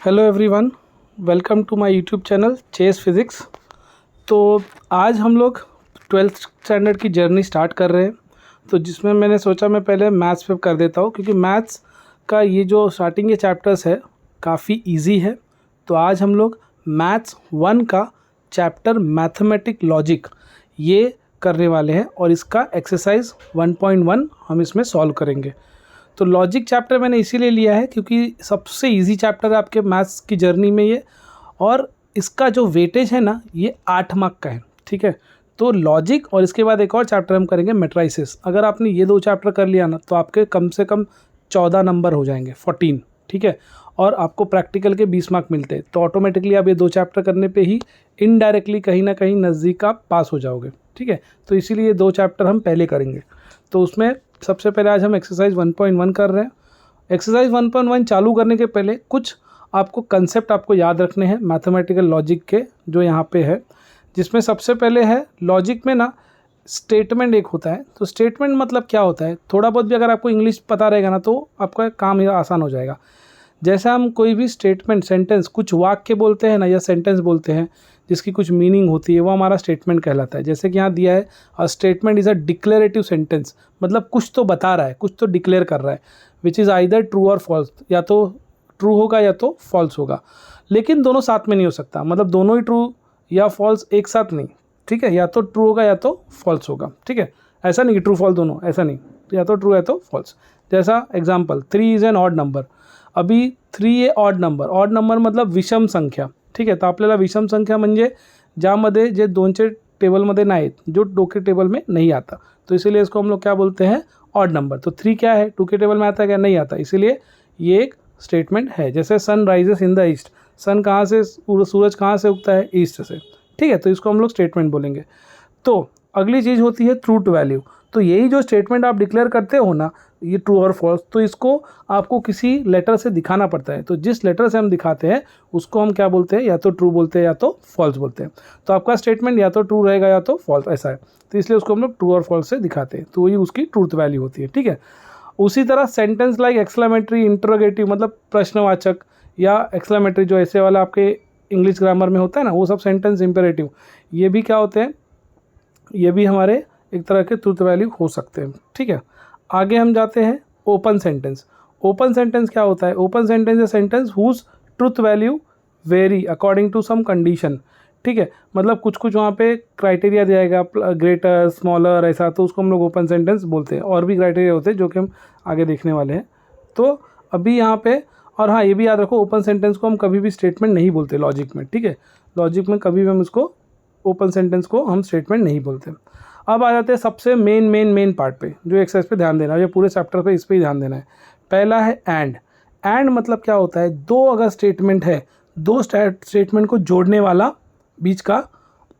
Hello everyone, welcome to my YouTube channel chess physics. तो आज हम लोग 12th स्टैंडर्ड की जर्नी स्टार्ट कर रहे हैं। तो जिसमें मैंने सोचा मैं पहले मैथ्स पे कर देता हूँ, क्योंकि मैथ्स का ये जो स्टार्टिंग के चैप्टर्स है काफ़ी इजी है। तो आज हम लोग मैथ्स 1 का चैप्टर मैथमेटिक लॉजिक ये करने वाले हैं और इसका एक्सरसाइज 1.1 हम इसमें सॉल्व करेंगे। तो लॉजिक चैप्टर मैंने इसीलिए लिया है क्योंकि सबसे इजी चैप्टर है आपके मैथ्स की जर्नी में ये, और इसका जो वेटेज है ना ये 8 मार्क का है। ठीक है, तो लॉजिक और इसके बाद एक और चैप्टर हम करेंगे मैट्रिसेस। अगर आपने ये 2 चैप्टर कर लिया ना तो आपके कम से कम 14 नंबर हो जाएंगे, 14। ठीक है, और आपको प्रैक्टिकल के 20 मार्क मिलते हैं। तो ऑटोमेटिकली आप ये 2 चैप्टर करने पे ही इनडायरेक्टली कहीं ना कहीं नज़दीक आप पास हो जाओगे। ठीक है, तो इसीलिए ये 2 चैप्टर हम पहले करेंगे। तो उसमें सबसे पहले आज हम एक्सरसाइज 1.1 कर रहे हैं। एक्सरसाइज 1.1 चालू करने के पहले कुछ आपको कंसेप्ट आपको याद रखने हैं मैथमेटिकल लॉजिक के, जो यहाँ पे है। जिसमें सबसे पहले है लॉजिक में ना स्टेटमेंट एक होता है। तो स्टेटमेंट मतलब क्या होता है, थोड़ा बहुत भी अगर आपको इंग्लिश पता रहेगा ना तो आपका काम आसान हो जाएगा। जैसे हम कोई भी स्टेटमेंट, सेंटेंस, कुछ वाक्य बोलते हैं ना या सेंटेंस बोलते हैं जिसकी कुछ मीनिंग होती है, वो हमारा स्टेटमेंट कहलाता है। जैसे कि यहाँ दिया है a statement is a declarative sentence, मतलब कुछ तो बता रहा है, कुछ तो डिक्लेयर कर रहा है, विच इज़ आइदर ट्रू और फॉल्स, या तो ट्रू होगा या तो फॉल्स होगा। लेकिन दोनों साथ में नहीं हो सकता, मतलब दोनों ही ट्रू या फॉल्स एक साथ नहीं। ठीक है, या तो ट्रू होगा या तो फॉल्स होगा। ठीक है, ऐसा नहीं कि ट्रू फॉल्स दोनों, ऐसा नहीं, या तो ट्रू या तो फॉल्स। जैसा example 3 is an odd number. अभी 3 हे ऑड नंबर मतलब विषम संख्या। ठीक आहे, तर आपल्याला विषम संख्या म्हणजे ज्यामध्ये जे 2चे टेबलमध्ये नाहीत, जो 2 के टेबल में नहीं आता, तो इसीलिए इसको हम लोग क्या बोलते हैं, ऑड नंबर। तो 3 क्या है, 2 के टेबल में आता है क्या, नहीं आता, इसीलिए ये एक स्टेटमेंट है। जैसे sun rises in the east, sun कहाँ से, सूरज कहाँ से उगता है, ईस्ट से। ठीक है, तो इसको हम लोग स्टेटमेंट बोलेंगे। तो अगली चीज़ होती है ट्रूथ वैल्यू। तो यही जो स्टेटमेंट आप डिक्लेयर करते हो ना, ये ट्रू और फॉल्स, तो इसको आपको किसी लेटर से दिखाना पड़ता है। तो जिस लेटर से हम दिखाते हैं उसको हम क्या बोलते हैं, या तो ट्रू बोलते हैं या तो फॉल्स बोलते हैं। तो आपका स्टेटमेंट या तो ट्रू रहेगा या तो फॉल्स, ऐसा है। तो इसलिए उसको हम लोग ट्रू और फॉल्स से दिखाते हैं, तो वही उसकी ट्रूथ वैल्यू होती है। ठीक है, उसी तरह सेंटेंस लाइक एक्सक्लेमेटरी, इंटरोगेटिव मतलब प्रश्नवाचक, या एक्सक्लेमेटरी जो ऐसे वाला आपके इंग्लिश ग्रामर में होता है ना, वो सब सेंटेंस इंपेरेटिव, ये भी क्या होते हैं, ये भी हमारे एक तरह के ट्रूथ वैल्यू हो सकते हैं। ठीक है, आगे हम जाते हैं ओपन सेंटेंस। ओपन सेंटेंस क्या होता है, ओपन सेंटेंस या sentence whose truth value vary according to some condition. ठीक है, मतलब कुछ कुछ वहाँ पे क्राइटेरिया दिया जाएगा, ग्रेटर, स्मॉलर, ऐसा, तो उसको हम लोग ओपन सेंटेंस बोलते हैं। और भी क्राइटेरिया होते हैं जो कि हम आगे देखने वाले हैं। तो अभी यहाँ पे, और हाँ ये भी याद रखो, ओपन सेंटेंस को हम कभी भी स्टेटमेंट नहीं बोलते लॉजिक में। ठीक है, लॉजिक में कभी भी हम इसको, ओपन सेंटेंस को हम स्टेटमेंट नहीं बोलते। अब आ जाते हैं सबसे मेन पार्ट पे, जो एक्सरसाइज पे ध्यान देना है, ये पूरे चैप्टर पे इस पे ही ध्यान देना है। पहला है एंड। एंड मतलब क्या होता है, दो अगर स्टेटमेंट है, दो स्टेटमेंट को जोड़ने वाला बीच का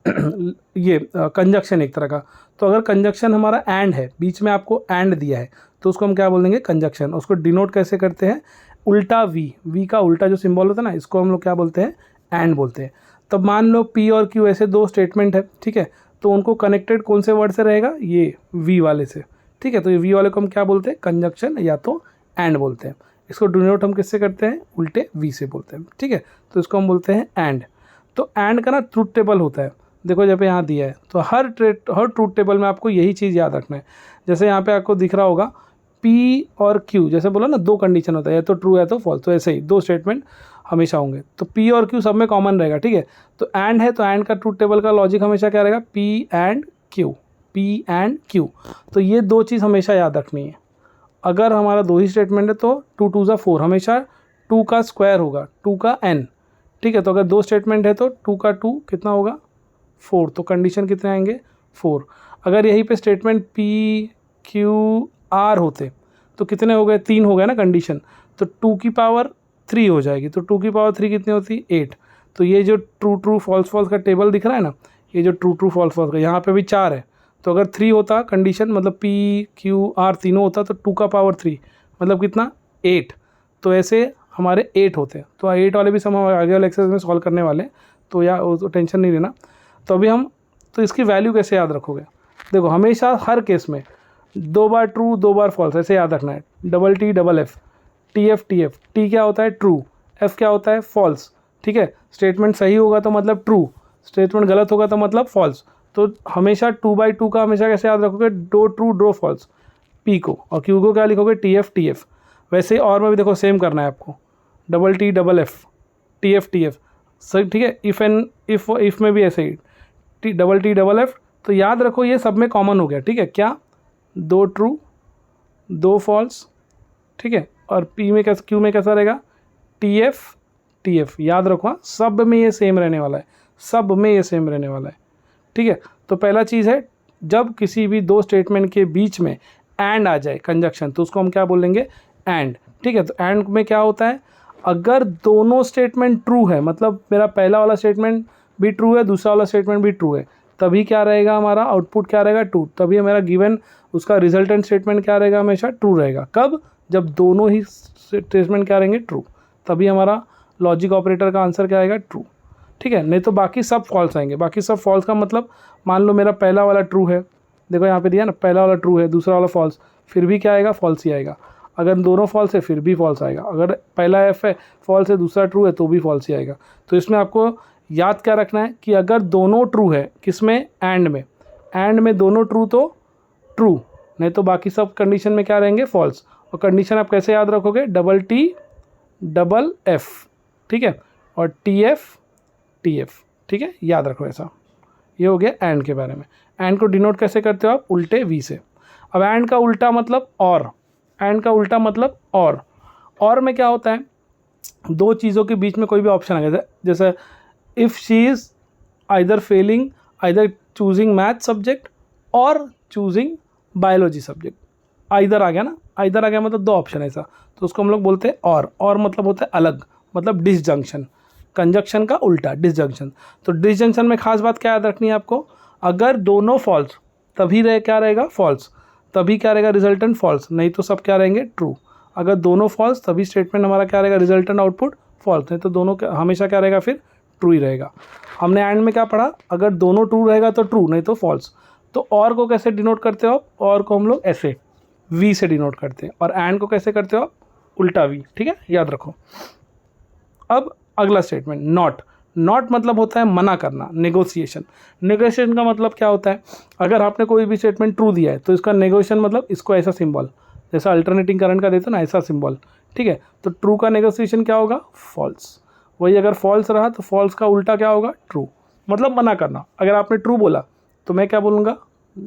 ये कंजक्शन एक तरह का। तो अगर कंजक्शन हमारा एंड है, बीच में आपको एंड दिया है, तो उसको हम क्या बोल देंगे, कंजक्शन। उसको डिनोट कैसे करते हैं, उल्टा वी का उल्टा जो सिंबल होता है ना, इसको हम लोग क्या बोलते हैं, एंड बोलते हैं। तब मान लो पी और क्यू ऐसे 2 स्टेटमेंट है। ठीक है, तो उनको कनेक्टेड कौन से वर्ड से रहेगा, ये वी वाले से। ठीक है, तो ये वी वाले को हम क्या बोलते हैं, कंजक्शन या तो एंड बोलते हैं। इसको डिनोट हम किससे करते हैं, उल्टे वी से बोलते हैं। ठीक है, तो इसको हम बोलते हैं एंड। तो एंड का ना ट्रूथ टेबल होता है, देखो जब यहाँ दिया है, तो हर ट्रूथ टेबल में आपको यही चीज़ याद रखना है। जैसे यहाँ पे आपको दिख रहा होगा पी और क्यू, जैसे बोला ना 2 कंडीशन होता है, या तो ट्रू या तो फॉल्स, तो ऐसे ही 2 स्टेटमेंट हमेशा होंगे। तो पी और क्यू सब में कॉमन रहेगा। ठीक है, तो एंड है, तो एंड का ट्रूथ टेबल का लॉजिक हमेशा क्या रहेगा, P and Q, P and Q. तो ये 2 चीज़ हमेशा याद रखनी है। अगर हमारा 2 ही स्टेटमेंट है तो 2 2 ज़ा 4, हमेशा 2 का स्क्वायर होगा, 2 का n। ठीक है, तो अगर 2 स्टेटमेंट है तो 2 का 2 कितना होगा, 4। तो कंडीशन कितने आएंगे, 4। अगर यहीं पे स्टेटमेंट पी क्यू आर होते तो कितने हो गए, 3 हो गए ना कंडीशन, तो 2 की पावर 3 हो जाएगी। तो 2 की पावर 3 कितनी होती, 8। तो ये जो ट्रू फॉल्स का टेबल दिख रहा है ना, ये जो ट्रू फॉल्स का, यहाँ पे भी 4 है। तो अगर 3 होता कंडीशन, मतलब पी क्यू आर तीनों होता, तो 2 का पावर 3 मतलब कितना, 8। तो ऐसे हमारे 8 होते हैं। तो 8 वाले भी सब हम आगे वाले एक्सरसाइज में सॉल्व करने वाले, तो या तो टेंशन नहीं लेना। तो अभी हम, तो इसकी वैल्यू कैसे याद रखोगे, देखो हमेशा हर केस में 2 बार ट्रू 2 बार फॉल्स, ऐसे याद रखना है। Double T double F, T F T F, T क्या होता है, ट्रू, एफ क्या होता है, फॉल्स। ठीक है, स्टेटमेंट सही होगा तो मतलब ट्रू, स्टेटमेंट गलत होगा तो मतलब फॉल्स। तो हमेशा 2/2 का हमेशा कैसे याद रखोगे, do true do false, P को, और क्यू को क्या लिखोगे, टी एफ। वैसे ही और में भी देखो सेम करना है आपको, double T double F, T F सही। ठीक है, इफ़ में भी ऐसे ही टी डबल एफ। तो याद रखो ये सब में कॉमन हो गया। ठीक है, क्या, 2 ट्रू 2 फॉल्स। ठीक है, और पी में कैसा, क्यू में कैसा रहेगा, टी एफ। याद रखो हाँ, सब में ये सेम रहने वाला है, सब में ये सेम रहने वाला है। ठीक है, तो पहला चीज़ है जब किसी भी दो स्टेटमेंट के बीच में एंड आ जाए कंजक्शन, तो उसको हम क्या बोलेंगे, एंड। ठीक है, तो एंड में क्या होता है, अगर दोनों स्टेटमेंट ट्रू है, मतलब मेरा पहला वाला स्टेटमेंट भी ट्रू है, दूसरा वाला स्टेटमेंट भी ट्रू है, तभी क्या रहेगा, हमारा आउटपुट क्या रहेगा, ट्रू। तभी हमारा गिवन उसका रिजल्टेंट स्टेटमेंट क्या रहेगा, हमेशा ट्रू रहेगा। कब, जब दोनों ही स्टेटमेंट क्या रहेंगे, ट्रू, तभी हमारा लॉजिक ऑपरेटर का आंसर क्या आएगा, ट्रू। ठीक है, नहीं तो बाकी सब फॉल्स आएंगे। बाकी सब फॉल्स का मतलब, मान लो मेरा पहला वाला ट्रू है, देखो यहाँ पे दिया ना, पहला वाला ट्रू है, दूसरा वाला फॉल्स, फिर भी क्या आएगा, फॉल्स ही आएगा। अगर दोनों फॉल्स है फिर भी फॉल्स आएगा। अगर पहला एफ है फॉल्स है, दूसरा ट्रू है, तो भी फॉल्स ही आएगा। तो इसमें आपको याद क्या रखना है कि अगर दोनों ट्रू है, किसमें, एंड में दोनों ट्रू तो ट्रू, नहीं तो बाकी सब कंडीशन में क्या रहेंगे, फॉल्स। और कंडीशन आप कैसे याद रखोगे, डबल टी डबल एफ। ठीक है, और टी एफ। ठीक है, याद रखो ऐसा। ये हो गया एंड के बारे में। एंड को डिनोट कैसे करते हो आप, उल्टे वी से। अब एंड का उल्टा मतलब और, एंड का उल्टा मतलब और में क्या होता है, दो चीज़ों के बीच में कोई भी ऑप्शन आ गया, जैसे if she is either failing, either choosing math subject और चूजिंग बायोलॉजी सब्जेक्ट, आइदर आ गया ना, आइदर आ गया मतलब दो ऑप्शन ऐसा, तो उसको हम लोग बोलते हैं और मतलब होता है अलग, मतलब डिसजंक्शन, कंजक्शन का उल्टा डिसजंक्शन। तो डिसजंक्शन में खास बात क्या याद रखनी है आपको, अगर दोनों फॉल्स तभी क्या रहेगा, फॉल्स, तभी क्या रहेगा, रिजल्टेंट फॉल्स, नहीं तो सब क्या रहेंगे, ट्रू। अगर दोनों फॉल्स तभी स्टेटमेंट हमारा क्या रहेगा, रिजल्टेंट आउटपुट फॉल्स, नहीं तो दोनों हमेशा क्या रहेगा, फिर ट्रू ही रहेगा। हमने एंड में क्या पढ़ा, अगर दोनों ट्रू रहेगा तो ट्रू, नहीं तो फॉल्स। तो और को कैसे डिनोट करते हो आप, और को हम लोग ऐसे वी से डिनोट करते हैं, और एंड को कैसे करते हो आप, उल्टा वी। ठीक है, याद रखो। अब अगला स्टेटमेंट, नॉट मतलब होता है मना करना, नेगोशिएशन का मतलब क्या होता है, अगर आपने कोई भी स्टेटमेंट ट्रू दिया है तो इसका नेगोशिएशन मतलब इसको ऐसा सिंबल, जैसा अल्टरनेटिंग करंट का देते हो ना, ऐसा सिंबल। ठीक है, तो ट्रू का नेगोशिएशन क्या होगा, फॉल्स। वही अगर फॉल्स रहा तो फॉल्स का उल्टा क्या होगा, ट्रू, मतलब मना करना। अगर आपने ट्रू बोला तो मैं क्या बोलूँगा,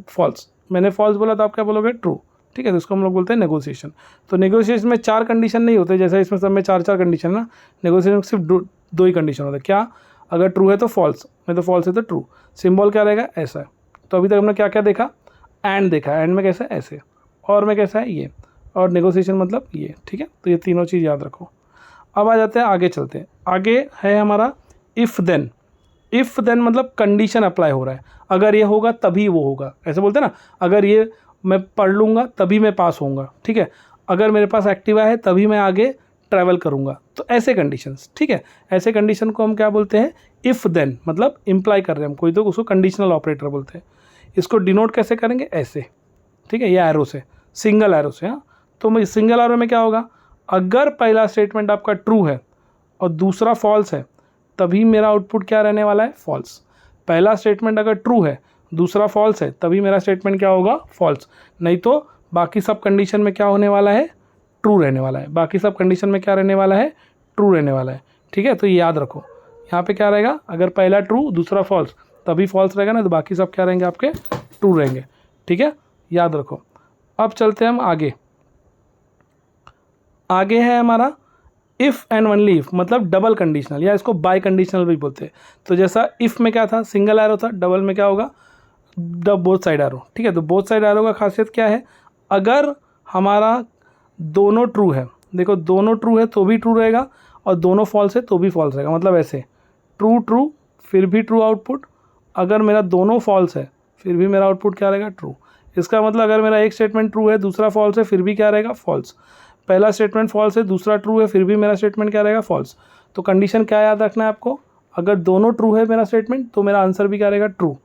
फॉल्स। मैंने फॉल्स बोला तो आप क्या बोलोगे, ट्रू। ठीक है, तो इसको हम लोग बोलते हैं नेगोशिएशन। तो नेगोशिएशन में 4 कंडीशन नहीं होते, जैसे इसमें सब में 4 कंडीशन ना, नेगोशिएशन में सिर्फ दो ही कंडीशन होता है। क्या, अगर ट्रू है तो फॉल्स, नहीं तो फॉल्स है तो ट्रू। सिंबल क्या रहेगा, ऐसा है। तो अभी तक हमने क्या क्या देखा, एंड देखा, एंड में कैसा है, ऐसे, और में कैसा है, ये, और नेगोशिएशन मतलब ये। ठीक है, तो ये तीनों चीज़ याद रखो। अब आ जाते हैं आगे, चलते हैं आगे। है हमारा इफ़ देन मतलब कंडीशन अप्लाई हो रहा है, अगर ये होगा तभी वो होगा, ऐसे बोलते हैं ना, अगर ये मैं पढ़ लूँगा तभी मैं पास होऊंगा। ठीक है, अगर मेरे पास एक्टिवा है तभी मैं आगे ट्रैवल करूँगा, तो ऐसे कंडीशंस। ठीक है, ऐसे कंडीशन को हम क्या बोलते हैं, इफ़ देन, मतलब इम्प्लाई कर रहे हैं हम कोई, तो उसको कंडीशनल ऑपरेटर बोलते हैं। इसको डिनोट कैसे करेंगे, ऐसे। ठीक है, ये एरो से, सिंगल एरो से। हाँ, तो सिंगल एरो में क्या होगा, अगर पहला स्टेटमेंट आपका ट्रू है और दूसरा फॉल्स है, तभी मेरा आउटपुट क्या रहने वाला है, फॉल्स। पहला स्टेटमेंट अगर ट्रू है, दूसरा फॉल्स है, तभी मेरा स्टेटमेंट क्या होगा, फॉल्स, नहीं तो बाकी सब कंडीशन में क्या होने वाला है, ट्रू रहने वाला है। बाकी सब कंडीशन में क्या रहने वाला है, ट्रू रहने वाला है। ठीक है, तो ये याद रखो। यहाँ पे क्या रहेगा, अगर पहला ट्रू दूसरा फॉल्स, तभी फॉल्स रहेगा ना, तो बाकी सब क्या रहेंगे, आपके ट्रू रहेंगे। ठीक है, याद रखो। अब चलते हैं हम आगे है हमारा इफ़ एंड ओनली इफ़, मतलब डबल कंडीशनल, या इसको बाई कंडीशनल भी बोलते हैं। तो जैसा इफ़ में क्या था, सिंगल एरो था, डबल में क्या होगा, बोथ साइड एरो। ठीक है, तो बोथ साइड एरो का खासियत क्या है, अगर हमारा दोनों ट्रू है, देखो दोनों ट्रू है तो भी ट्रू रहेगा, और दोनों फॉल्स है तो भी फॉल्स रहेगा, मतलब ऐसे ट्रू ट्रू फिर भी ट्रू आउटपुट। अगर मेरा दोनों फॉल्स है फिर भी मेरा आउटपुट क्या रहेगा, ट्रू। इसका मतलब अगर मेरा एक स्टेटमेंट ट्रू है दूसरा फॉल्स है, फिर भी क्या रहेगा, फॉल्स। पहला स्टेटमेंट फॉल्स है दूसरा ट्रू है, फिर भी मेरा स्टेटमेंट क्या रहेगा, फॉल्स। तो कंडीशन क्या याद रखना है आपको, अगर दोनों ट्रू है मेरा स्टेटमेंट तो मेरा आंसर भी क्या रहेगा, ट्रू।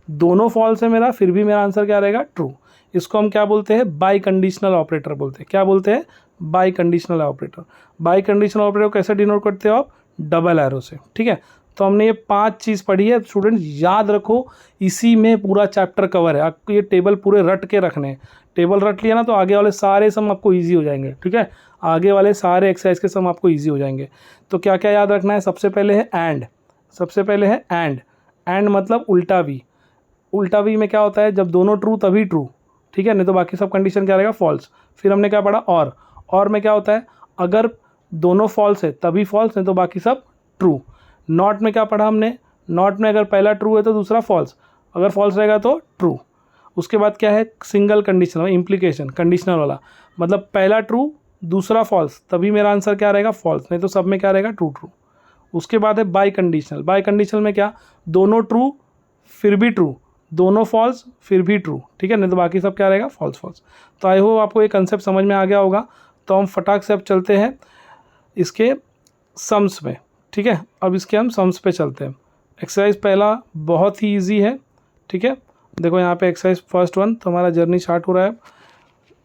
दोनों फॉल्स है मेरा, फिर भी मेरा आंसर क्या रहेगा, ट्रू। इसको हम क्या बोलते हैं, बाई कंडीशनल ऑपरेटर बोलते हैं। क्या बोलते हैं, by conditional operator. By conditional operator कैसे डिनोट करते हो आप? डबल एरो से। ठीक है, तो हमने ये 5 चीज़ पढ़ी है स्टूडेंट, याद रखो, इसी में पूरा चैप्टर कवर है। आपको ये टेबल पूरे रट के रखने हैं। टेबल रट लिया ना तो आगे वाले सारे सम आपको ईजी हो जाएंगे। ठीक है, आगे वाले सारे एक्सरसाइज के सम आपको ईजी हो जाएंगे। तो क्या क्या याद रखना है? सबसे पहले है एंड, सबसे पहले है एंड। एंड मतलब उल्टा वी। उल्टा वी में क्या होता है? जब दोनों ट्रू तभी ट्रू। ठीक है, नहीं तो बाकी सब कंडीशन क्या रहेगा? फॉल्स। फिर हमने क्या पढ़ा? और में क्या होता है? अगर दोनों फॉल्स है तभी फॉल्स, नहीं तो बाकी सब ट्रू। नॉट में क्या पढ़ा हमने? नॉट में अगर पहला ट्रू है तो दूसरा फॉल्स, अगर फॉल्स रहेगा तो ट्रू। उसके बाद क्या है? सिंगल कंडीशनल, इम्प्लीकेशन कंडीशनल वाला, मतलब पहला ट्रू दूसरा फॉल्स, तभी मेरा आंसर क्या रहेगा? फॉल्स, नहीं तो सब में क्या रहेगा? True true. उसके बाद है बाई कंडीशनल। बाई कंडीशनल में क्या? दोनों ट्रू फिर भी ट्रू, दोनों फॉल्स फिर भी ट्रू। ठीक है, नहीं तो बाकी सब क्या रहेगा? False false. तो आई होप आपको ये कंसेप्ट समझ में आ गया होगा। तो हम फटाक से अब चलते हैं इसके सम्स में। ठीक है, अब इसके हम सम्स पे चलते हैं। एक्सरसाइज पहला बहुत ही ईजी है। ठीक है, देखो यहाँ पे एक्सरसाइज फर्स्ट 1, तो हमारा जर्नी स्टार्ट हो रहा है।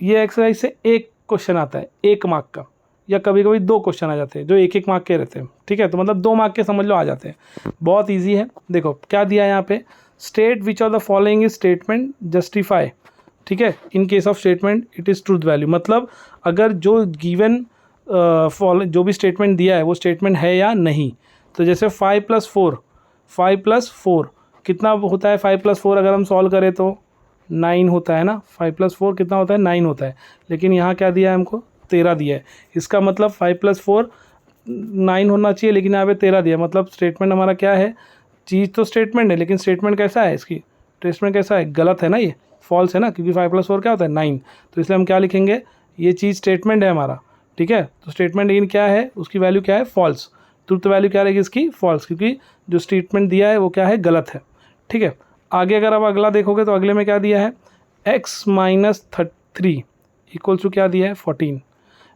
ये एक्सरसाइज से एक क्वेश्चन आता है 1 मार्क का, या कभी कभी 2 क्वेश्चन आ जाते हैं जो 1-1 मार्क के रहते हैं। ठीक है, तो मतलब 2 मार्क के समझ लो आ जाते हैं। बहुत ईजी है। देखो क्या दिया है यहाँ पे? State which of the following is statement justify. ठीक है, in case of statement it is truth value, मतलब अगर जो गिवन जो भी स्टेटमेंट दिया है वो स्टेटमेंट है या नहीं। तो जैसे 5 + 4 कितना होता है? 5 + 4 अगर हम सॉल्व करें तो 9 होता है ना। 5 + 4 कितना होता है? 9 होता है। लेकिन यहाँ क्या दिया है हमको? 13 दिया है। इसका मतलब 5 + 4 9 होना चाहिए, लेकिन यहाँ पे 13 दिया, मतलब स्टेटमेंट हमारा क्या है? चीज़ तो स्टेटमेंट है, लेकिन स्टेटमेंट कैसा है? इसकी स्टेटमेंट कैसा है? गलत है ना, ये फॉल्स है ना, क्योंकि 5 + 4 क्या होता है? 9। तो इसलिए हम क्या लिखेंगे? ये चीज़ स्टेटमेंट है हमारा। ठीक है, तो स्टेटमेंट इन क्या है? उसकी वैल्यू क्या है? फॉल्स। ट्रुथ वैल्यू क्या रहेगी इसकी? फॉल्स, क्योंकि जो स्टेटमेंट दिया है वो क्या है? गलत है। ठीक है, आगे अगर आप अगला देखोगे तो अगले में क्या दिया है? x - 3 इक्वल्स टू क्या दिया है? 14।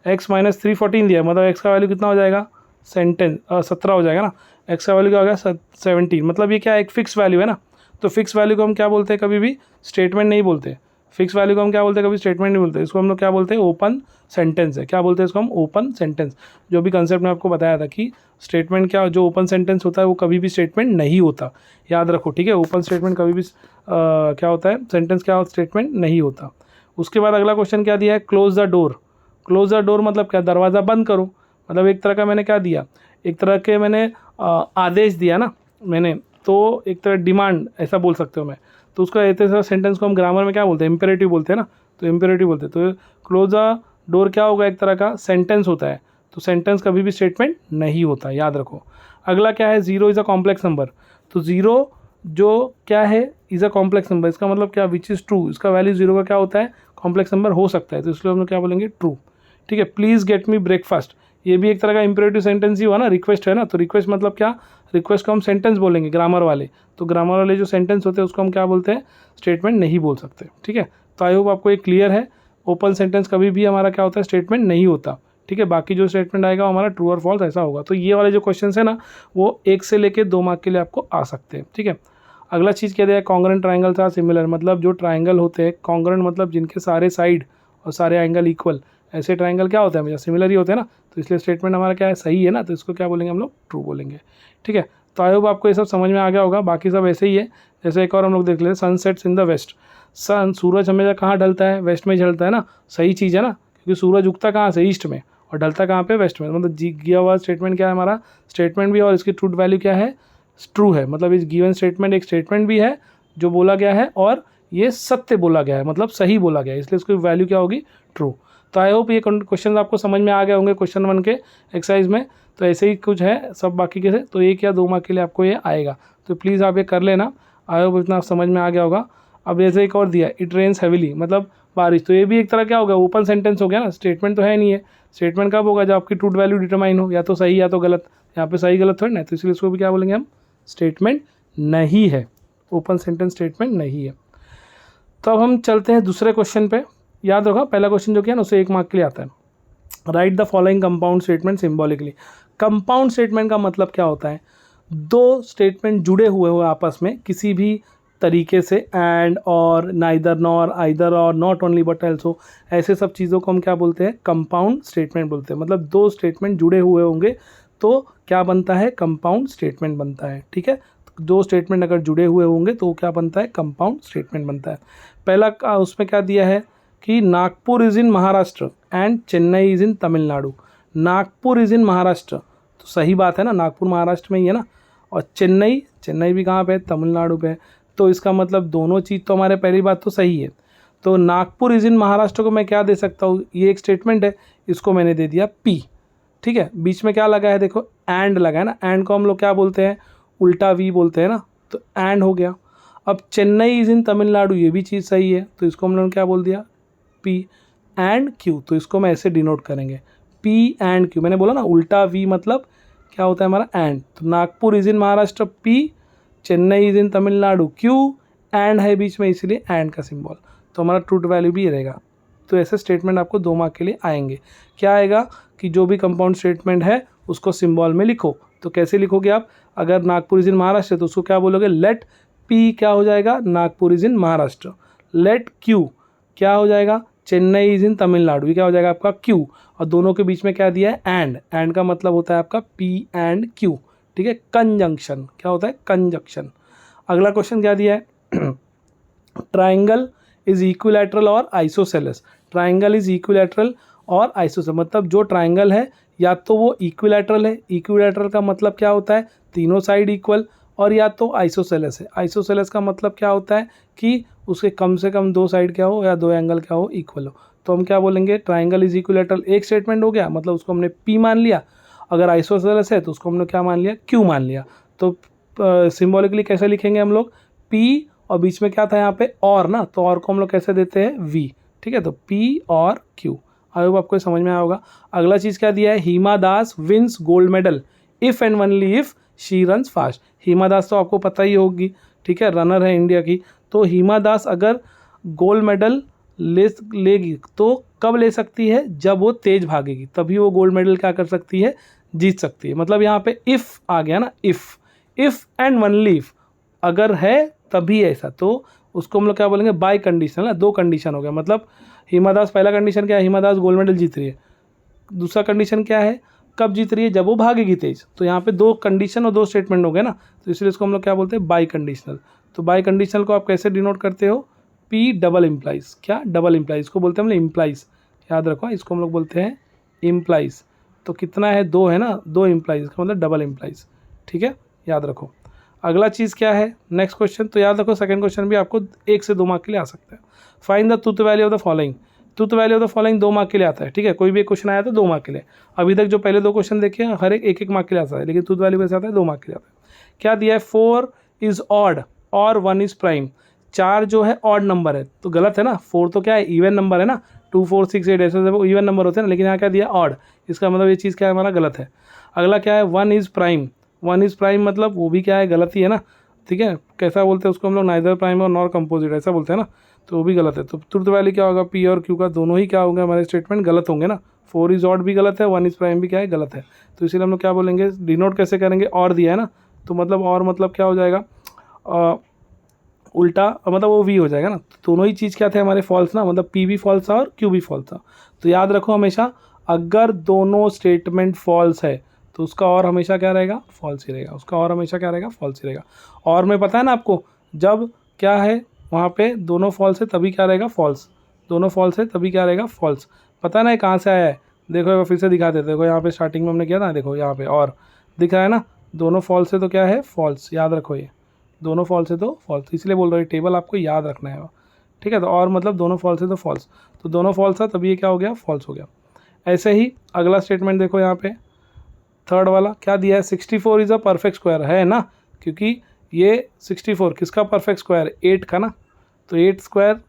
x - 3 14 दिया है, मतलब x का वैल्यू कितना हो जाएगा? 17 हो जाएगा ना। x का वैल्यू क्या हो गया? 17। मतलब ये क्या है? एक फिक्स वैल्यू है ना। तो फिक्स वैल्यू को हम क्या बोलते हैं? कभी भी स्टेटमेंट नहीं बोलते। फिक्स वैल्यू को हम क्या बोलते हैं? कभी स्टेटमेंट नहीं बोलते। इसको हम लोग क्या बोलते हैं? ओपन सेंटेंस है। क्या बोलते हैं इसको हम? Open sentence. जो भी कंसेप्ट मैं आपको बताया था कि स्टेटमेंट क्या, जो ओपन सेंटेंस होता है वो कभी भी स्टेटमेंट नहीं होता, याद रखो। ठीक है, ओपन स्टेटमेंट कभी भी क्या होता है? सेंटेंस क्या होता? स्टेटमेंट नहीं होता। उसके बाद अगला क्वेश्चन क्या दिया है? Close the door. Close the door मतलब क्या? दरवाज़ा बंद करो। मतलब एक तरह का मैंने क्या दिया? एक तरह के मैंने आदेश दिया ना मैंने, तो एक तरह डिमांड ऐसा बोल सकते हो मैं। तो उसका ऐसे सेंटेंस को हम ग्रामर में क्या बोलते हैं? इम्पेरेटिव बोलते हैं ना। तो इम्पेरेटिव बोलते हैं। तो क्लोज द डोर क्या होगा? एक तरह का सेंटेंस होता है। तो सेंटेंस कभी भी स्टेटमेंट नहीं होता, याद रखो। अगला क्या है? 0 इज़ अ कॉम्प्लेक्स नंबर। तो 0 जो क्या है? Is a complex number. इसका मतलब क्या? Which is true. इसका वैल्यू 0 का क्या होता है? कॉम्प्लेक्स नंबर हो सकता है, तो इसलिए हम लोग क्या बोलेंगे? ट्रू। ठीक है, प्लीज़ गेट मी ब्रेकफास्ट, ये भी एक तरह का इम्पेरेटिव सेंटेंस ही हुआ ना, रिक्वेस्ट है ना। तो रिक्वेस्ट मतलब क्या? रिक्वेस्ट को हम सेंटेंस बोलेंगे ग्रामर वाले। तो ग्रामर वाले जो सेंटेंस होते हैं उसको हम क्या बोलते हैं? स्टेटमेंट नहीं बोल सकते। ठीक है, तो आई होप आपको ये क्लियर है। ओपन सेंटेंस कभी भी हमारा क्या होता है? स्टेटमेंट नहीं होता। ठीक है, बाकी जो स्टेटमेंट आएगा वो हमारा ट्रू और फॉल्स ऐसा होगा। तो ये वाले जो क्वेश्चन है ना, वो 1 से लेकर 2 मार्क के लिए आपको आ सकते हैं। ठीक है, अगला चीज़ क्या दिया है? Congruent triangles are similar. मतलब जो ट्राइंगल होते हैं, कॉन्ग्रुएंट मतलब जिनके सारे साइड और सारे एंगल इक्वल, ऐसे ट्राइंगल क्या होता है? हमेशा सिमिलर ही होते हैं ना। तो इसलिए स्टेटमेंट हमारा क्या है? सही है ना। तो इसको क्या बोलेंगे हम लोग? ट्रू बोलेंगे। ठीक है, तो आई होप आपको ये सब समझ में आ गया होगा। बाकी सब ऐसे ही है। जैसे एक और हम लोग देख लेते हैं, sun sets in the west. सूरज हमेशा कहाँ ढलता है? वेस्ट में ढलता है ना। सही चीज़ है ना, क्योंकि सूरज उगता कहाँ से? ईस्ट में, और ढलता कहाँ पे? वेस्ट में। मतलब दिया हुआ स्टेटमेंट क्या है हमारा? स्टेटमेंट भी, और इसकी ट्रूथ वैल्यू क्या है? ट्रू है। मतलब इस गिवन स्टेटमेंट एक स्टेटमेंट भी है जो बोला गया है, और ये सत्य बोला गया है, मतलब सही बोला गया है, इसलिए इसकी वैल्यू क्या होगी? ट्रू। तो आई होप ये क्वेश्चन आपको समझ में आ गए होंगे क्वेश्चन 1 के एक्सरसाइज में। तो ऐसे ही कुछ है सब बाकी के से, तो 1 या 2 मार्क के लिए आपको ये आएगा। तो प्लीज़ आप ये कर लेना। आई होप इतना समझ में आ गया होगा। अब जैसे एक और दिया, इट रेन्स हैविली, मतलब बारिश। तो ये भी एक तरह क्या हो गया? ओपन सेंटेंस हो गया ना। स्टेटमेंट तो है नहीं है। स्टेटमेंट कब होगा? जब आपकी ट्रूथ वैल्यू डिटरमाइन हो, या तो सही या तो गलत। यहाँ पे सही गलत थोड़ी ना, तो इसलिए इसको भी क्या बोलेंगे हम? स्टेटमेंट नहीं है, ओपन सेंटेंस स्टेटमेंट नहीं है। तो अब हम चलते हैं दूसरे क्वेश्चन पे। याद रखो पहला क्वेश्चन जो किया ना उसे 1 मार्क के लिए आता है। Right the following compound statement symbolically. Compound statement का मतलब क्या होता है? 2 स्टेटमेंट जुड़े हुए आपस में किसी भी तरीके से एंड और नाइदर नॉर आइदर और नॉट ओनली बट एल्सो, ऐसे सब चीज़ों को हम क्या बोलते हैं, कंपाउंड स्टेटमेंट बोलते हैं। मतलब दो स्टेटमेंट जुड़े हुए होंगे तो क्या बनता है, कंपाउंड स्टेटमेंट बनता है। ठीक है, दो स्टेटमेंट अगर जुड़े हुए होंगे तो क्या बनता है, कंपाउंड स्टेटमेंट बनता है। पहला उसमें क्या दिया है कि Nagpur is in Maharashtra and Chennai is in Tamil Nadu. Nagpur is in Maharashtra, तो सही बात है ना, नागपुर महाराष्ट्र में ही है ना, और चेन्नई, चेन्नई भी कहाँ पे है, तमिलनाडु पे है। तो इसका मतलब दोनों चीज़ तो हमारे पहली बात तो सही है। तो नागपुर इज़ इन महाराष्ट्र को मैं क्या दे सकता हूँ, ये एक स्टेटमेंट है, इसको मैंने दे दिया पी। ठीक है, बीच में क्या लगा है, देखो एंड लगा है ना, एंड को हम लोग क्या बोलते हैं, उल्टा वी बोलते हैं ना, तो एंड हो गया। अब चेन्नई इज़ इन तमिलनाडु, ये भी चीज़ सही है, तो इसको हम लोगों ने क्या बोल दिया, पी एंड क्यू। तो इसको मैं ऐसे डिनोट करेंगे, पी एंड क्यू। मैंने बोला ना उल्टा वी मतलब क्या होता है हमारा एंड। तो Nagpur is in Maharashtra P, Chennai is in Tamil Nadu Q, and है बीच में इसलिए एंड का सिंबल, तो हमारा ट्रूथ वैल्यू भी रहेगा। तो ऐसे स्टेटमेंट आपको 2 मार्क के लिए आएंगे। क्या आएगा कि जो भी कंपाउंड स्टेटमेंट है उसको सिंबल में लिखो। तो कैसे लिखोगे आप, अगर नागपुर इज़ इन महाराष्ट्र तो उसको क्या बोलोगे, लेट पी क्या हो जाएगा, Nagpur is in Maharashtra. Let Q क्या हो जाएगा, चेन्नई इज़ इन तमिलनाडु, ये क्या हो जाएगा आपका क्यू। और दोनों के बीच में क्या दिया है, एंड। एंड का मतलब होता है आपका पी एंड क्यू। ठीक है, कंजंक्शन, क्या होता है, कंजंक्शन। अगला क्वेश्चन क्या दिया है, ट्राइंगल इज इक्विलैटरल और आइसोसेलेस। ट्राइंगल इज इक्विलैटरल और आइसोसेलेस, मतलब जो ट्राइंगल है या तो वो इक्विलैटरल है, इक्विलैटरल का मतलब क्या होता है, तीनों साइड इक्वल, और या तो आइसोसेलेस है। आइसोसेलेस का मतलब क्या होता है कि उसके कम से कम 2 साइड क्या हो या 2 एंगल क्या हो, इक्वल हो। तो हम क्या बोलेंगे, ट्राइंगल इज इक्विलैटरल एक स्टेटमेंट हो गया, मतलब उसको हमने पी मान लिया। अगर आइसोसेलेस है तो उसको हमने क्या मान लिया, क्यू मान लिया। तो सिम्बॉलिकली कैसे लिखेंगे हम लोग, पी और बीच में क्या था यहाँ पे और ना, तो और को हम लोग कैसे देते हैं, वी। ठीक है, तो पी और क्यू। आई होप आपको समझ में आया होगा। अगला चीज़ क्या दिया है, Hima Das wins gold medal if and only if she runs fast. Hima Das तो आपको पता ही होगी, ठीक है, रनर है इंडिया की। तो हिमा दास अगर गोल्ड मेडल लेगी तो कब ले सकती है, जब वो तेज़ भागेगी, तभी वो गोल्ड मेडल क्या कर सकती है, जीत सकती है। मतलब यहाँ पे इफ़ आ गया ना, इफ़ एंड ओनली इफ़, अगर है तभी ऐसा, तो उसको हम लोग क्या बोलेंगे, बाय कंडीशन ना, 2 कंडीशन हो गया। मतलब हिमा दास, पहला कंडीशन क्या है, हिमा दास गोल्ड मेडल जीत रही है। दूसरा कंडीशन क्या है, कब जीत रही है, जब वो भागेगी तेज। तो यहाँ पे 2 कंडीशन और 2 स्टेटमेंट हो गए ना, तो इसलिए इसको हम लोग क्या बोलते हैं, बाई कंडीशनल। तो बाई कंडीशनल को आप कैसे डिनोट करते हो, पी डबल इम्प्लाइज। क्या, डबल इम्प्लाइज, इसको बोलते हैं हम लोग इम्प्लाइज, याद रखो, इसको हम लोग बोलते हैं इम्प्लाइज। तो कितना है, 2 है ना, 2 इम्प्लाइज का मतलब डबल इम्प्लाइज। ठीक है, याद रखो। अगला चीज़ क्या है, नेक्स्ट क्वेश्चन, तो याद रखो सेकंड क्वेश्चन भी आपको 1 से 2 मार्क के लिए आ सकता है। Find the truth value of the following. Truth value of the following 2 mark के लिए आता है। ठीक है, कोई भी एक क्वेश्चन आया तो 2 मार्क के लिए। अभी तक जो पहले 2 क्वेश्चन देखे हर एक मार्क के लिए आता है, लेकिन ट्रूथ वैल्यू कैसे आता है, 2 मार्क के लिए आता है। क्या दिया है, 4 इज ऑड और 1 इज प्राइम। 4 जो है ऑड नंबर है, तो गलत है ना। 4 तो क्या है, इवन नंबर है ना, 2 4 6 8 ऐसे इवन नंबर होते हैं ना, लेकिन यहाँ क्या दिया, ऑड। इसका मतलब ये चीज़ क्या है, हमारा गलत है। अगला क्या है, 1 इज प्राइम। 1 इज प्राइम मतलब वो भी क्या है, गलत ही है ना। ठीक है, कैसा बोलते हैं उसको हम लोग, नाइदर प्राइम और नॉर कंपोजिट, ऐसा बोलते हैं ना, तो वो भी गलत है। तो ट्रूथ वैल्यू क्या होगा, पी और क्यू का दोनों ही क्या होंगे, हमारे स्टेटमेंट गलत होंगे ना। 4 इज ऑड भी गलत है, 1 इज प्राइम भी क्या है, गलत है। तो इसीलिए हम लोग क्या बोलेंगे, डिनोट कैसे करेंगे, और दिया है ना, तो मतलब और मतलब क्या हो जाएगा, उल्टा, मतलब वो वी हो जाएगा ना। तो दोनों ही चीज़ क्या थे हमारे फॉल्स ना, मतलब पी भी फॉल्स था और क्यू भी फॉल्स था। तो याद रखो हमेशा, अगर दोनों स्टेटमेंट फॉल्स है तो उसका और हमेशा क्या रहेगा, फॉल्स ही रहेगा। उसका और हमेशा क्या रहेगा, फॉल्स ही रहेगा। और में पता है ना आपको, जब क्या है वहाँ पे दोनों फॉल्स है तभी क्या रहेगा, फॉल्स। दोनों फॉल्स है तभी क्या रहेगा, फॉल्स। पता है ना कहाँ से आया है, देखो फिर से दिखा देते। देखो यहाँ पे स्टार्टिंग में हमने किया था, देखो यहाँ पे और दिख रहा है ना, दोनों फॉल्स है तो क्या है, फॉल्स। याद रखो, ये दोनों फॉल्स है तो फॉल्स, इसलिए बोल रहा हूँ टेबल आपको याद रखना है। ठीक है, तो और मतलब दोनों फॉल्स है तो फॉल्स, तो दोनों फॉल्स था तभी ये क्या हो गया, फॉल्स हो गया। ऐसे ही अगला स्टेटमेंट देखो यहाँ पे, थर्ड वाला क्या दिया है, 64 इज़ अ परफेक्ट स्क्वायर, है ना, क्योंकि ये 64 किसका परफेक्ट स्क्वायर, 8 का ना, तो 8 स्क्वायर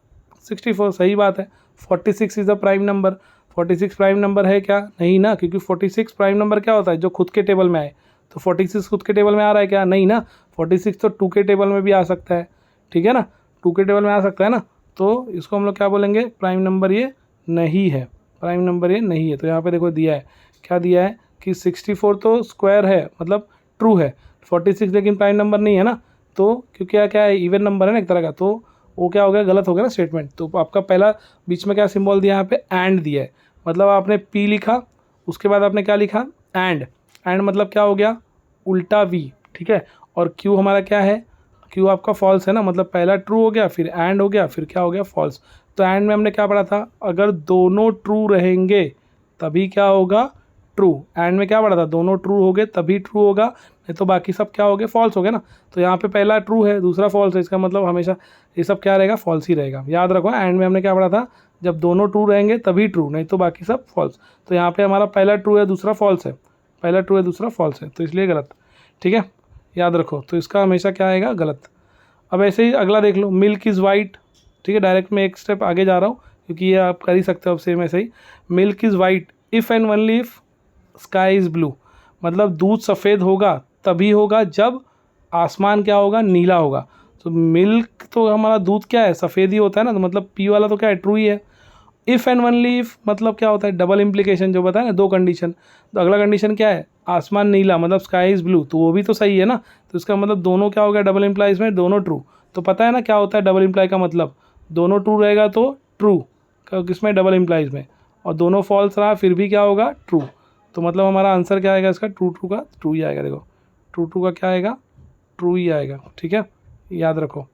64, सही बात है। 46 is a prime number, 46 prime number है क्या, नहीं ना, क्योंकि 46 प्राइम नंबर क्या होता है, जो खुद के टेबल में आए। तो 46 खुद के टेबल में आ रहा है क्या, नहीं ना। 46 तो 2 के टेबल में भी आ सकता है, ठीक है ना, 2 के टेबल में आ सकता है ना। तो इसको हम लोग क्या बोलेंगे, प्राइम नंबर ये नहीं है, प्राइम नंबर ये नहीं है। तो यहाँ पे देखो दिया है, क्या दिया है कि 64 तो स्क्वायर है, मतलब ट्रू है, 46 लेकिन प्राइम नंबर नहीं है ना। तो क्योंकि क्या क्या है, इवन नंबर है ना एक तरह का, तो वो क्या हो गया, गलत हो गया ना स्टेटमेंट। तो आपका पहला बीच में क्या सिंबल दिया, यहाँ पे एंड दिया है, मतलब आपने पी लिखा, उसके बाद आपने क्या लिखा, एंड। एंड मतलब क्या हो गया, उल्टा वी, ठीक है। और क्यू हमारा क्या है, क्यू आपका फॉल्स है ना, मतलब पहला ट्रू हो गया, फिर एंड हो गया, फिर क्या हो गया, फॉल्स। तो एंड में हमने क्या पढ़ा था, अगर दोनों ट्रू रहेंगे तभी क्या होगा, ट्रू। एंड में क्या पढ़ा था, दोनों ट्रू हो गए तभी ट्रू होगा, नहीं तो बाकी सब क्या हो गए, फॉल्स हो गए ना। तो यहाँ पे पहला ट्रू है, दूसरा फॉल्स है, इसका मतलब हमेशा ये सब क्या रहेगा, फॉल्स ही रहेगा। याद रखो, एंड में हमने क्या पढ़ा था, जब दोनों ट्रू रहेंगे तभी ट्रू, नहीं तो बाकी सब फॉल्स। तो यहाँ पे हमारा पहला ट्रू है, दूसरा फॉल्स है, पहला ट्रू है, दूसरा फॉल्स है, तो इसलिए गलत, ठीक है, याद रखो। तो इसका हमेशा क्या आएगा, गलत। अब ऐसे ही अगला देख लो, मिल्क इज़ वाइट, ठीक है, डायरेक्ट मैं एक स्टेप आगे जा रहा हूँ क्योंकि ये आप कर ही सकते हो अब सेम ऐसे ही। Milk is white if and only if sky is blue, मतलब दूध सफ़ेद होगा तभी होगा जब आसमान क्या होगा, नीला होगा। तो मिल्क तो हमारा दूध क्या है, सफ़ेद ही होता है ना, तो मतलब पी वाला तो क्या है, ट्रू ही है। इफ़ एंड ओनली इफ़ मतलब क्या होता है, डबल इम्प्लीकेशन जो बताया ना, दो कंडीशन। तो अगला कंडीशन क्या है, आसमान नीला मतलब स्काई इज़ ब्लू, तो वो भी तो सही है ना। तो इसका मतलब दोनों क्या हो गया, डबल इम्प्लाइज में दोनों ट्रू। तो पता है ना क्या होता है डबल इम्प्लाई का मतलब, दोनों ट्रू रहेगा तो ट्रू, किसमें, डबल इम्प्लाइज में, और दोनों फॉल्स रहा फिर भी क्या होगा, ट्रू। तो मतलब हमारा आंसर क्या आएगा इसका, ट्रू ट्रू का ट्रू ही आएगा। देखो ट्रू ट्रू का क्या आएगा, ट्रू ही आएगा, ठीक है, याद रखो।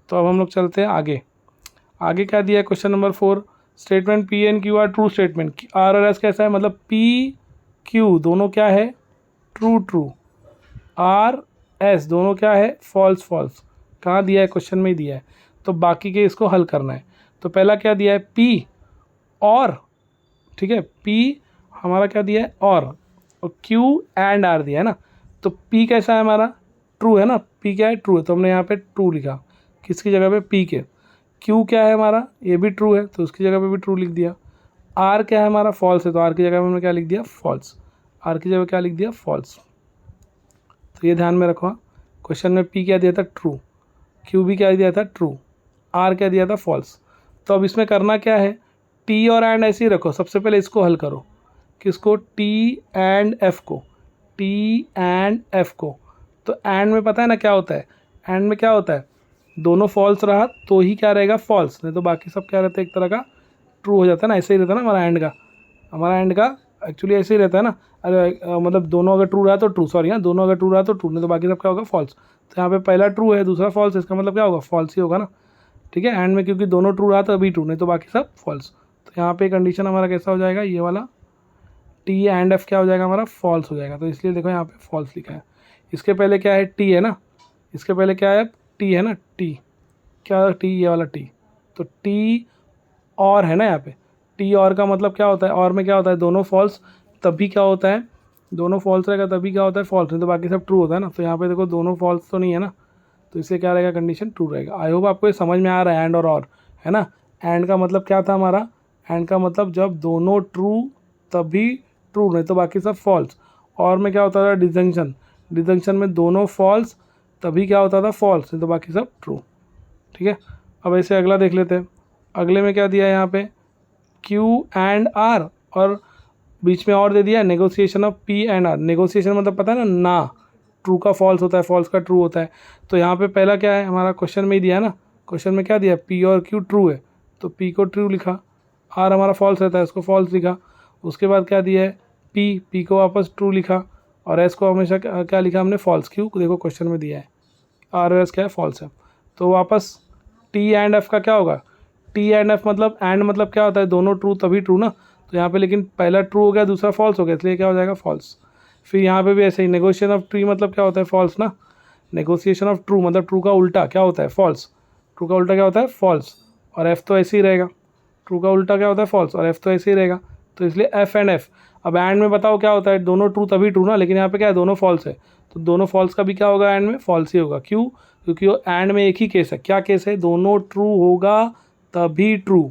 तो अब हम लोग चलते हैं आगे। आगे क्या दिया है, question number 4, statement P and Q are true statement. R और एस कैसा है, मतलब पी क्यू दोनों क्या है, ट्रू ट्रू, आर एस दोनों क्या है, फॉल्स फॉल्स। कहाँ दिया है, क्वेश्चन में ही दिया है। तो बाकी के इसको हल करना है। तो पहला क्या दिया है, पी और, ठीक है, पी हमारा क्या दिया है, और क्यू एंड आर दिया है ना। तो पी कैसा है हमारा, ट्रू है ना, पी क्या है, ट्रू है, तो हमने यहाँ पे ट्रू लिखा, किसकी जगह पे, पी के। क्यू क्या है हमारा, ये भी ट्रू है, तो उसकी जगह पे भी ट्रू लिख दिया। आर क्या है हमारा, फॉल्स है, तो आर की जगह पे हमने क्या लिख दिया, फॉल्स। आर की जगह क्या लिख दिया, फॉल्स। तो ये ध्यान में रखो, क्वेश्चन में पी क्या दिया था, ट्रू, क्यू भी क्या दिया था, ट्रू, आर क्या दिया था, फॉल्स। तो अब इसमें करना क्या है, टी और एंड ऐसे ही रखो, सबसे पहले इसको हल करो, किसको, टी एंड एफ को, टी एंड एफ को। तो एंड में पता है ना क्या होता है, एंड में क्या होता है, दोनों फॉल्स रहा तो ही क्या रहेगा, फॉल्स, नहीं तो बाकी सब क्या रहता है, एक तरह का ट्रू हो जाता है ना। ऐसे ही रहता है ना हमारा एंड का, हमारा एंड का एक्चुअली ऐसे ही रहता है ना। अरे मतलब दोनों अगर ट्रू रहा तो ट्रू, सॉरी हाँ, दोनों अगर ट्रू रहा तो ट्रू, नहीं तो बाकी सब क्या होगा, फॉल्स। तो यहाँ पे पहला ट्रू है, दूसरा फॉल्स है, इसका मतलब क्या होगा, फॉल्स ही होगा ना, ठीक है। एंड में क्योंकि दोनों ट्रू रहा तो अभी ट्रू, नहीं तो बाकी सब फॉल्स। तो यहाँ पे कंडीशन हमारा कैसा हो जाएगा, ये वाला टी एंड एफ क्या हो जाएगा हमारा, फॉल्स हो जाएगा। तो इसलिए देखो यहाँ पे फॉल्स लिखा है। इसके पहले क्या है, टी है ना, इसके पहले क्या है, टी है ना, टी क्या, टी ये वाला टी, तो टी और है ना यहाँ पे, टी और का मतलब क्या होता है, और में क्या होता है, दोनों फॉल्स तभी क्या होता है, दोनों फॉल्स रहेगा तभी क्या होता है, फॉल्स, नहीं तो बाकी सब ट्रू होता है ना। तो यहाँ पे देखो दोनों फॉल्स तो नहीं है ना, तो इससे क्या रहेगा, कंडीशन ट्रू रहेगा। आई होप आपको ये समझ में आ रहा है, एंड और है ना। एंड का मतलब क्या था हमारा, एंड का मतलब जब दोनों ट्रू तभी ट्रू, नहीं तो बाकी सब फॉल्स। और में क्या होता था, डिजंक्शन, डिजंक्शन में दोनों फॉल्स तभी क्या होता था, फॉल्स, नहीं तो बाकी सब ट्रू, ठीक है। अब ऐसे अगला देख लेते हैं। अगले में क्या दिया है यहाँ पे, क्यू एंड आर, और बीच में और दे दिया negotiation of P and R. Negotiation मतलब पता है ना, ट्रू का फॉल्स होता है, फॉल्स का ट्रू होता है। तो यहाँ पे पहला क्या है हमारा, क्वेश्चन में ही दिया है ना, क्वेश्चन में क्या दिया, पी और क्यू ट्रू है, तो पी को ट्रू लिखा, आर हमारा फॉल्स रहता है, उसको फॉल्स लिखा। उसके बाद क्या दिया है, पी को वापस ट्रू लिखा, और एस को हमेशा क्या लिखा हमने, फॉल्स। क्यू देखो क्वेश्चन में दिया है, आर और एस क्या है, फॉल्स है। तो वापस टी एंड एफ का क्या होगा, टी एंड एफ मतलब, एंड मतलब क्या होता है, दोनों ट्रू तभी ट्रू ना। तो यहाँ पे लेकिन पहला ट्रू हो गया, दूसरा फॉल्स हो गया, इसलिए क्या हो जाएगा, फॉल्स। फिर यहाँ पे भी ऐसे ही, नेगोशिएशन ऑफ ट्री मतलब क्या होता है, फॉल्स ना। नेगोशिएशन ऑफ ट्रू मतलब ट्रू का उल्टा क्या होता है, फॉल्स। ट्रू का उल्टा क्या होता है, फॉल्स, और एफ तो ऐसे ही रहेगा। ट्रू का उल्टा क्या होता है, फॉल्स, और एफ तो ऐसे ही रहेगा। तो इसलिए एफ एंड एफ। अब एंड में बताओ क्या होता है, दोनों ट्रू तभी ट्रू ना, लेकिन यहाँ पे क्या है, दोनों फॉल्स है, तो दोनों फॉल्स का भी क्या होगा, एंड में फॉल्स ही होगा। क्यों, क्योंकि वो एंड में एक ही केस है, क्या केस है, दोनों ट्रू होगा तभी ट्रू,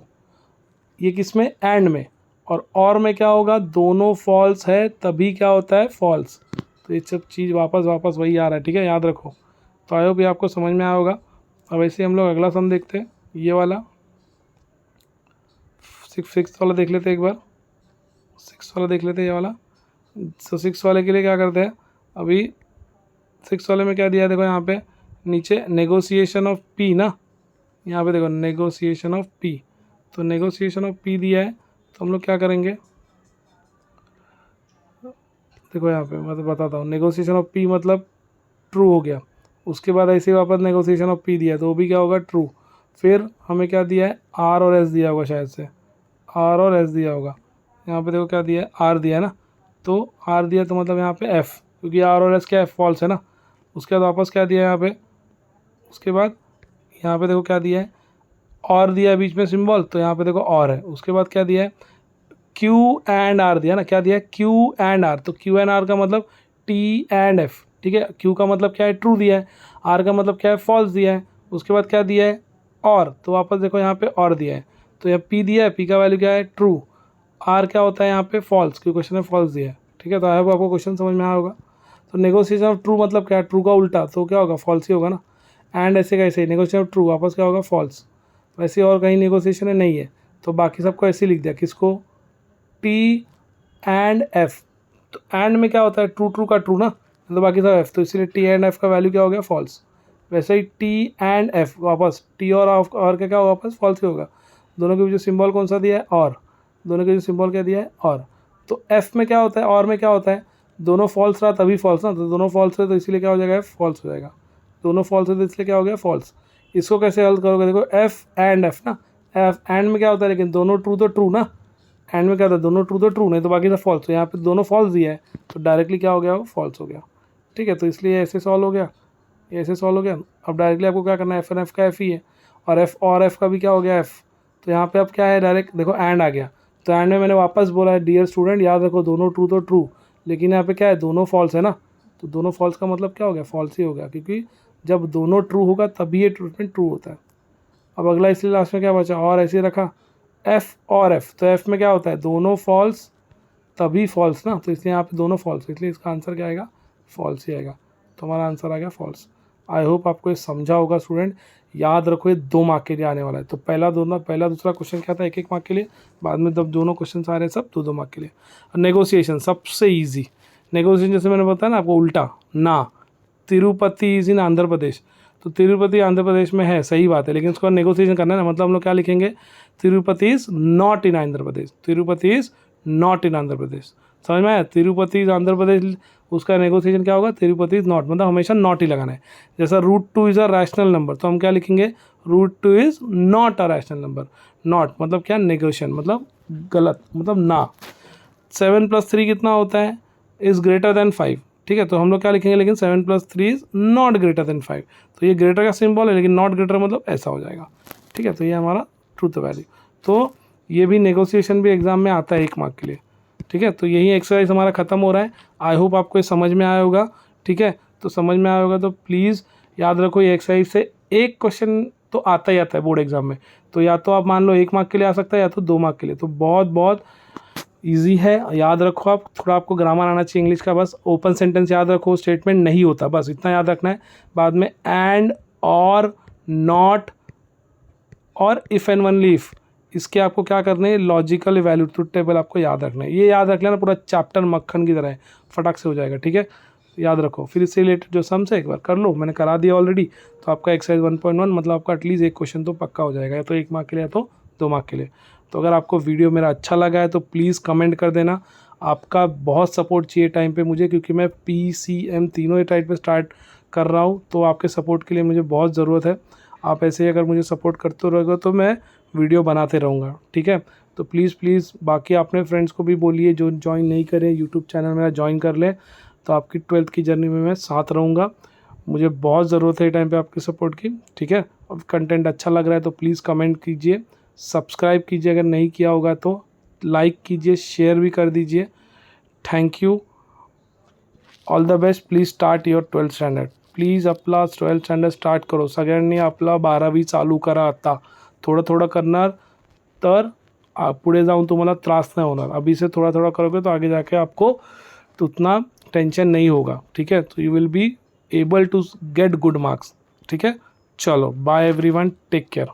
ये किस में, एंड में। और में क्या होगा, दोनों फॉल्स है तभी क्या होता है, फॉल्स। तो ये सब चीज़ वापस वापस वही आ रहा है, ठीक है, याद रखो। तो आई होप ये आपको समझ में आया होगा। अब ऐसे हम लोग अगला सम देखते हैं, ये वाला सिक्स वाला देख लेते हैं एक बार, सिक्स वाला देख लेते हैं ये वाला। तो सिक्स वाले के लिए क्या करते हैं, अभी सिक्स वाले में क्या दिया है देखो यहाँ पे, नीचे नेगोशिएशन ऑफ पी ना, यहाँ पे देखो नेगोशिएशन ऑफ पी, तो नेगोशिएशन ऑफ पी दिया है तो हम लोग क्या करेंगे, देखो यहाँ पे मैं तो बताता हूँ, नेगोशिएशन ऑफ पी मतलब ट्रू हो गया, उसके बाद ऐसे वापस नेगोशिएशन ऑफ पी दिया तो वो भी क्या होगा, ट्रू। फिर हमें क्या दिया है, आर और एस दिया होगा, शायद से आर और एस दिया होगा, यहाँ पे देखो क्या दिया है, आर दिया है ना, तो आर दिया तो मतलब यहाँ पे एफ, क्योंकि आर और एस क्या है, फॉल्स है ना। उसके बाद वापस क्या दिया है यहाँ पे, उसके बाद यहाँ पे देखो क्या दिया है, और दिया है बीच में सिंबल, तो यहाँ पे देखो और है। उसके बाद क्या दिया है, क्यू एंड आर दिया ना, क्या दिया है, क्यू एंड आर, तो क्यू एंड आर का मतलब टी एंड एफ, ठीक है। क्यू का मतलब क्या है, ट्रू दिया है, आर का मतलब क्या है, फॉल्स दिया है। उसके बाद क्या दिया है, और, तो वापस देखो यहाँ पे और दिया है, तो यहाँ पी दिया है, पी का वैल्यू क्या है, ट्रू, आर क्या होता है यहाँ पे, फॉल्स, क्योंकि क्वेश्चन में फॉल्स दिया है, ठीक है। तो आई होप आपको क्वेश्चन समझ में आया होगा। तो नेगोशिएशन ऑफ ट्रू मतलब क्या है, ट्रू का उल्टा, तो क्या होगा, फॉल्स ही होगा ना। एंड ऐसे कैसे, नेगोशिएशन ऑफ ट्रू वापस क्या होगा, फॉल्स। वैसे और कहीं नेगोशिएशन है नहीं है, तो बाकी सबको ऐसे लिख दिया, किसको, टी एंड एफ, तो एंड में क्या होता है, ट्रू ट्रू का ट्रू ना, तो बाकी सब एफ, तो इसीलिए टी एंड एफ का वैल्यू क्या हो गया, फॉल्स। वैसे ही टी एंड एफ वापस, टी और क्या होगा, वापस फॉल्स ही होगा। दोनों के बीच सिंबल कौन सा दिया है, और, दोनों के बीच सिंबल क्या दिया है, और। तो एफ में क्या होता है, और में क्या होता है, दोनों फॉल्स रहा तभी फॉल्स ना, तो दोनों फॉल्स है तो इसीलिए क्या हो जाएगा, एफ फॉल्स हो जाएगा। दोनों फॉल्स है तो इसलिए क्या हो गया, फॉल्स। इसको कैसे हल करोगे, देखो एफ एंड एफ ना, एफ एंड में क्या होता है, लेकिन दोनों ट्रू तो ट्रू ना, एंड में क्या होता है, दोनों ट्रू तो ट्रू, नहीं तो बाकी सब फॉल्स। तो यहाँ पे दोनों फॉल्स दिया है तो डायरेक्टली क्या हो गया, वो फॉल्स हो गया, ठीक है। तो इसलिए ऐसे सॉल्व हो गया, ऐसे सॉल्व हो गया। अब डायरेक्टली आपको क्या करना है, एफ एन एफ का एफ ही है, और एफ का भी क्या हो गया, एफ। तो यहाँ पे अब क्या है, डायरेक्ट देखो एंड आ गया, तो एंड में मैंने वापस बोला है, डियर स्टूडेंट याद रखो दोनों ट्रू तो ट्रू, लेकिन यहाँ पे क्या है, दोनों फॉल्स है ना, तो दोनों फॉल्स का मतलब क्या हो गया, फॉल्स ही हो गया, क्योंकि जब दोनों ट्रू होगा तभी ये ट्रीटमेंट ट्रू होता है। अब अगला इसलिए लास्ट में क्या बचा, और ऐसे रखा, एफ और एफ, तो एफ में क्या होता है, दोनों फॉल्स तभी फॉल्स ना, तो इसलिए यहाँ पे दोनों फॉल्स, इसलिए इसका आंसर क्या आएगा, फॉल्स ही आएगा। तो हमारा आंसर आ गया फॉल्स। आई होप आपको ये समझा होगा स्टूडेंट। याद रखो ये 2 मार्क के लिए आने वाला है, तो पहला दूसरा क्वेश्चन क्या था, 1-1 मार्क के लिए, बाद में जब दोनों क्वेश्चन आ रहे हैं सब 2-2 मार्क के लिए। नेगोशिएशन सबसे ईजी, नेगोशिएशन जैसे मैंने बताया ना आपको, उल्टा ना, तिरुपति इज इन आंध्र प्रदेश, तो तिरुपति आंध्र प्रदेश में है, सही बात है, लेकिन उसको नेगोशिएशन करना है ना, मतलब हम लोग क्या लिखेंगे, Tirupati is not in Andhra Pradesh, Tirupati is not in Andhra Pradesh, समझ में आया। तिरुपति इज आंध्र प्रदेश, उसका नेगोशिएशन क्या होगा, तिरुपति इज नॉट, मतलब हमेशा नॉट ही लगाना है। जैसा √2 इज़ अ रैशनल नंबर, तो हम क्या लिखेंगे, √2 is not a rational number, not मतलब क्या, नेगेशन मतलब गलत, मतलब ना। 7 + 3 कितना होता है, इज़ ग्रेटर देन 5, ठीक है। तो हम लोग क्या लिखेंगे, लेकिन 7 + 3 इज़ नॉट ग्रेटर देन 5, तो ये ग्रेटर का सिंबल है, लेकिन नॉट ग्रेटर मतलब ऐसा हो जाएगा, ठीक है। तो ये हमारा ट्रूथ वैल्यू, तो ये भी नेगोशिएशन भी एग्जाम में आता है 1 मार्क के लिए, ठीक है। तो यही एक्सरसाइज हमारा ख़त्म हो रहा है। आई होप आपको ये समझ में आया होगा, ठीक है। तो समझ में आया होगा तो प्लीज़ याद रखो, ये एक्सरसाइज से एक क्वेश्चन तो आता ही आता है बोर्ड एग्जाम में, तो या तो आप मान लो 1 मार्क के लिए आ सकता है, या तो 2 मार्क के लिए, तो बहुत बहुत ईजी है। याद रखो, आप थोड़ा, आपको ग्रामर आना चाहिए इंग्लिश का, बस ओपन सेंटेंस याद रखो, स्टेटमेंट नहीं होता, बस इतना याद रखना है। बाद में एंड, और, नॉट, और इफ़ एंड ओनली इफ़, इसके आपको क्या करना है, लॉजिकल इवैल्यूएटिव टेबल आपको याद रखना है। ये याद रख लेना, पूरा चैप्टर मक्खन की तरह है, फटाक से हो जाएगा, ठीक है। याद रखो। फिर इससे रिलेटेड जो सम्स है एक बार कर लो, मैंने करा दिया ऑलरेडी, तो आपका एक्सरसाइज 1.1 मतलब आपका एटलीस्ट एक क्वेश्चन तो पक्का हो जाएगा, या तो 1 मार्क के लिए, या तो 2 मार्क के लिए। तो अगर आपको वीडियो मेरा अच्छा लगा है तो प्लीज़ कमेंट कर देना। आपका बहुत सपोर्ट चाहिए टाइम पे मुझे, क्योंकि मैं PCM तीनों ही टाइप पे स्टार्ट कर रहा हूँ, तो आपके सपोर्ट के लिए मुझे बहुत ज़रूरत है। आप ऐसे ही अगर मुझे सपोर्ट करते रहोगे तो मैं वीडियो बनाते रहूँगा, ठीक है। तो प्लीज़ बाकी अपने फ्रेंड्स को भी बोलिए, जो ज्वाइन नहीं करें यूट्यूब चैनल मेरा ज्वाइन कर लें, तो आपकी 12th की जर्नी में मैं साथ रहूँगा। मुझे बहुत ज़रूरत है टाइम पे आपके सपोर्ट की, ठीक है। और कंटेंट अच्छा लग रहा है तो प्लीज़ कमेंट कीजिए, सब्सक्राइब कीजिए, अगर नहीं किया होगा तो लाइक कीजिए, शेयर भी कर दीजिए। Thank you, all the best. Please start your 12th standard, please आपला 12th स्टँडर्ड स्टार्ट करो। सगळ्यांनी आपला 12वी चालू करा आता, थोडं थोडं करणार तर पुढे जाऊन तुम्हाला त्रास नहीं होना। अभी से थोड़ा थोड़ा करोगे तो आगे जाके आपको उतना टेंशन नहीं होगा, ठीक है। तो you will be able to get good marks, ठीक है। चलो बाय एवरीवन, टेक केयर।